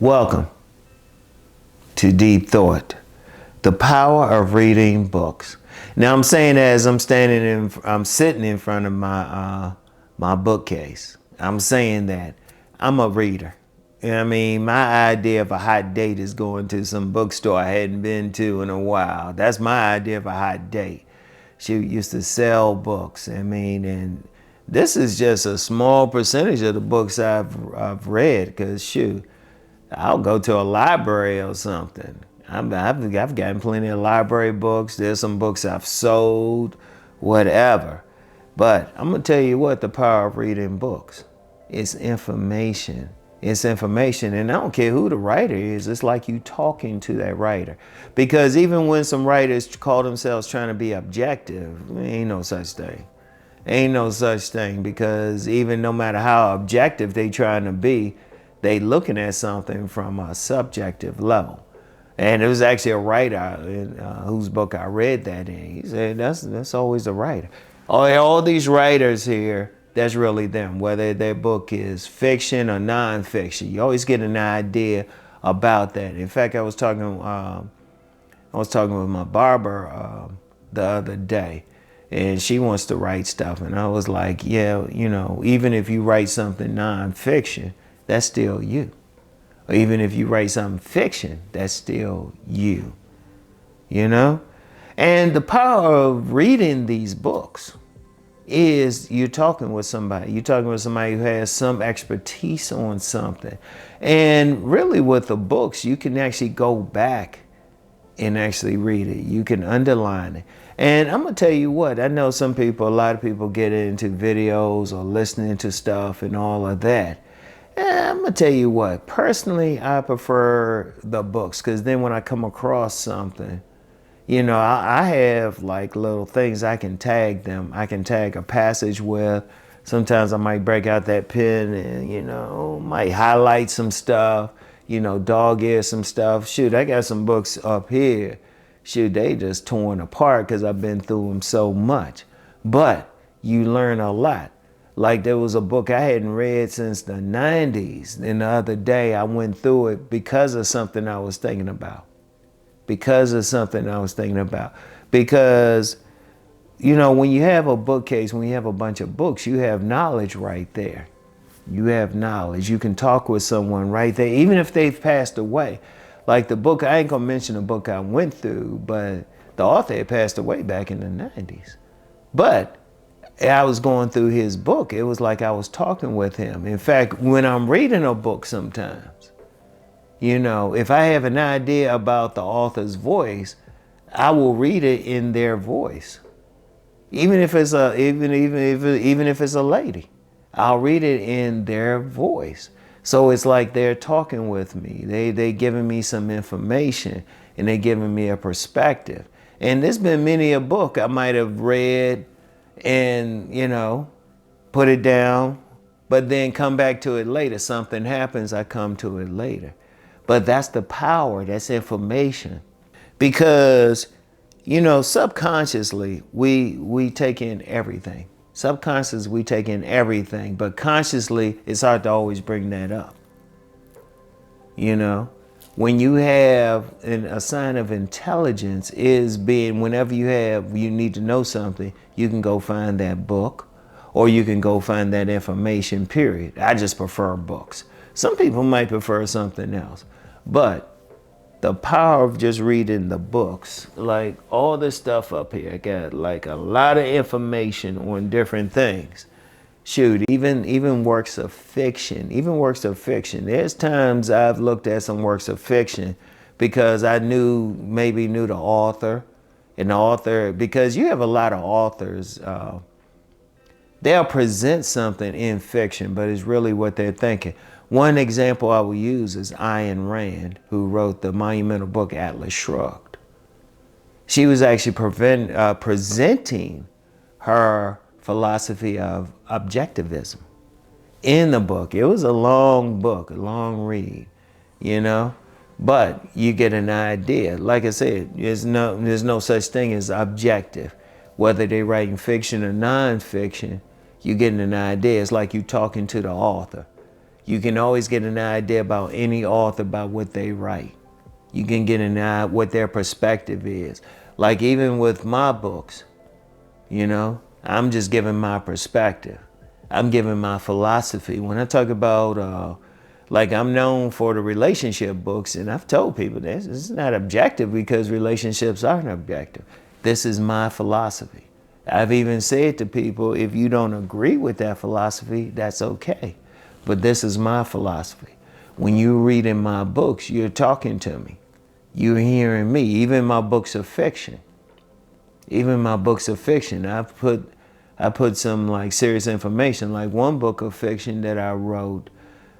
Welcome to Deep Thought, the power of reading books. Now I'm saying as I'm sitting in front of my bookcase. I'm saying that I'm a reader. You know what I mean? My idea of a hot date is going to some bookstore I hadn't been to in a while. That's my idea of a hot date. She used to sell books. And this is just a small percentage of the books I've read. Because shoot, I'll go to a library or something. I've gotten plenty of library books. There's some books I've sold, whatever. But I'm gonna tell you what, the power of reading books. It's information. It's information, and I don't care who the writer is. It's like you talking to that writer. Because even when some writers call themselves trying to be objective, ain't no such thing. Ain't no such thing, because even no matter how objective they trying to be, they looking at something from a subjective level. And it was actually a writer whose book I read that in. He said that's always a writer. All these writers here, that's really them, whether their book is fiction or nonfiction. You always get an idea about that. In fact, I was talking with my barber the other day, and she wants to write stuff, and I was like, yeah, even if you write something nonfiction, that's still you. Or even if you write something fiction, that's still you. And the power of reading these books is you're talking with somebody. You're talking with somebody who has some expertise on something. And really with the books, you can actually go back and actually read it. You can underline it. And I'm gonna tell you what, I know a lot of people get into videos or listening to stuff and all of that. I'm gonna tell you what, personally, I prefer the books, because then when I come across something, I have like little things I can tag them. I can tag a passage with. Sometimes I might break out that pen and, might highlight some stuff, dog ear some stuff. Shoot, I got some books up here. Shoot, they just torn apart because I've been through them so much. But you learn a lot. Like there was a book I hadn't read since the 90s. And the other day I went through it because of something I was thinking about. Because, when you have a bookcase, when you have a bunch of books, you have knowledge right there. You have knowledge. You can talk with someone right there, even if they've passed away. Like the book, I ain't gonna mention the book I went through, but the author had passed away back in the 90s. But I was going through his book. It was like I was talking with him. In fact, when I'm reading a book sometimes, if I have an idea about the author's voice, I will read it in their voice. Even if it's even if it's a lady, I'll read it in their voice. So it's like they're talking with me. They giving me some information, and they giving me a perspective. And there's been many a book I might have read and, put it down, but then come back to it later. Something happens, I come to it later. But that's the power, that's information. Because, subconsciously, we take in everything. Subconsciously, we take in everything, but consciously, it's hard to always bring that up. When you have a sign of intelligence is being, whenever you need to know something, you can go find that book, or you can go find that information, period. I just prefer books. Some people might prefer something else, but the power of just reading the books, like all this stuff up here, I got like a lot of information on different things. Shoot, even works of fiction, There's times I've looked at some works of fiction because I maybe knew the author, because you have a lot of authors, they'll present something in fiction, but it's really what they're thinking. One example I will use is Ayn Rand, who wrote the monumental book Atlas Shrugged. She was actually presenting her philosophy of objectivism in the book. It was a long book, a long read, but you get an idea. Like I said, there's no such thing as objective. Whether they're writing fiction or nonfiction, you're getting an idea. It's like you talking to the author. You can always get an idea about any author by what they write. You can get an idea what their perspective is. Like even with my books, you know, I'm just giving my perspective. I'm giving my philosophy. When I talk about, like I'm known for the relationship books, and I've told people this is not objective because relationships aren't objective. This is my philosophy. I've even said to people, if you don't agree with that philosophy, that's okay. But this is my philosophy. When you're reading my books, you're talking to me. You're hearing me. Even my books of fiction. Even my books of fiction, I put some like serious information. Like one book of fiction that I wrote,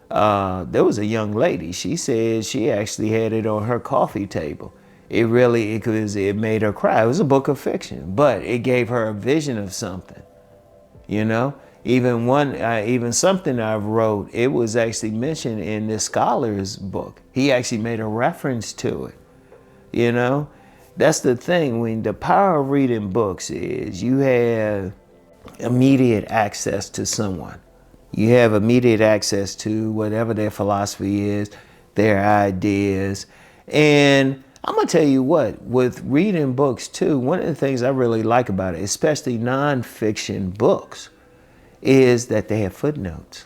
there was a young lady. She said she actually had it on her coffee table. It made her cry. It was a book of fiction, but it gave her a vision of something, you know? Even something I wrote, it was actually mentioned in this scholar's book. He actually made a reference to it, you know? That's the thing, when the power of reading books is you have immediate access to someone. You have immediate access to whatever their philosophy is, their ideas. And I'm gonna tell you what, with reading books too, one of the things I really like about it, especially nonfiction books, is that they have footnotes.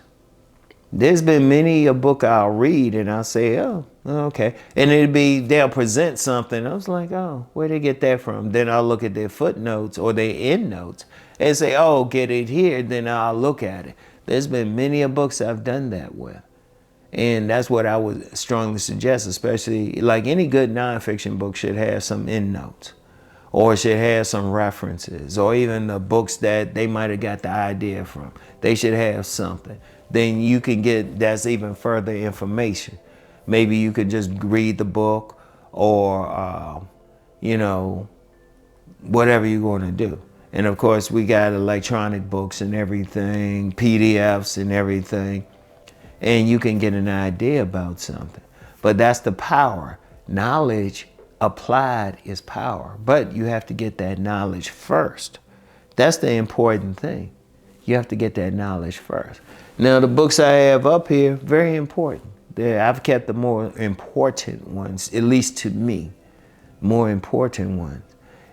There's been many a book I'll read and I'll say, oh, okay. And they'll present something. I was like, oh, where'd they get that from? Then I'll look at their footnotes or their endnotes and say, oh, get it here. Then I'll look at it. There's been many a books I've done that with. And that's what I would strongly suggest, especially like any good nonfiction book should have some endnotes. Or it should have some references, or even the books that they might have got the idea from. They should have something. Then you can get, that's even further information. Maybe you could just read the book or, you know, whatever you're going to do. And of course, we got electronic books and everything, PDFs and everything, and you can get an idea about something. But that's the power. Knowledge applied is power, but you have to get that knowledge first. That's the important thing. You have to get that knowledge first. Now, the books I have up here, very important. I've kept the more important ones, at least to me, more important ones.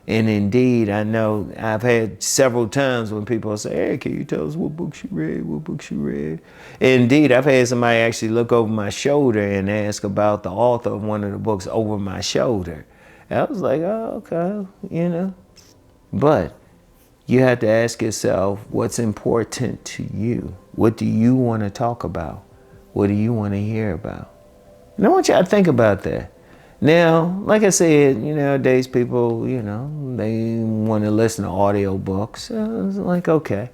And indeed, I know I've had several times when people say, hey, can you tell us what books you read, what books you read? Indeed, I've had somebody actually look over my shoulder and ask about the author of one of the books over my shoulder. And I was like, oh, okay, you know. But you have to ask yourself, what's important to you? What do you want to talk about? What do you want to hear about? And I want you to think about that. Now, like I said, you know, nowadays people, you know, they want to listen to audio books. It's like, okay.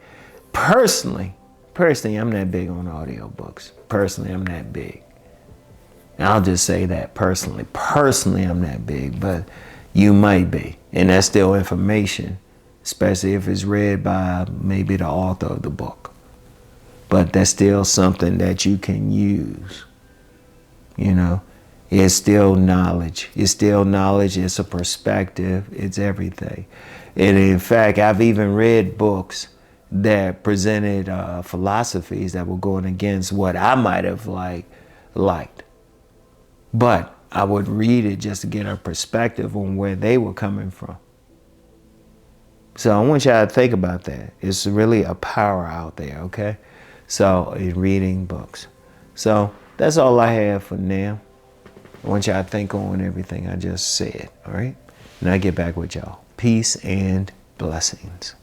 Personally, I'm not big on audio books. Personally, I'm not big. And I'll just say that personally. Personally, I'm not big, but you might be. And that's still information, especially if it's read by maybe the author of the book. But that's still something that you can use, you know. It's still knowledge. It's still knowledge. It's a perspective. It's everything. And in fact, I've even read books that presented philosophies that were going against what I might have liked. But I would read it just to get a perspective on where they were coming from. So I want y'all to think about that. It's really a power out there, okay? So in reading books. So that's all I have for now. I want y'all to think on everything I just said, all right? And I'll get back with y'all. Peace and blessings.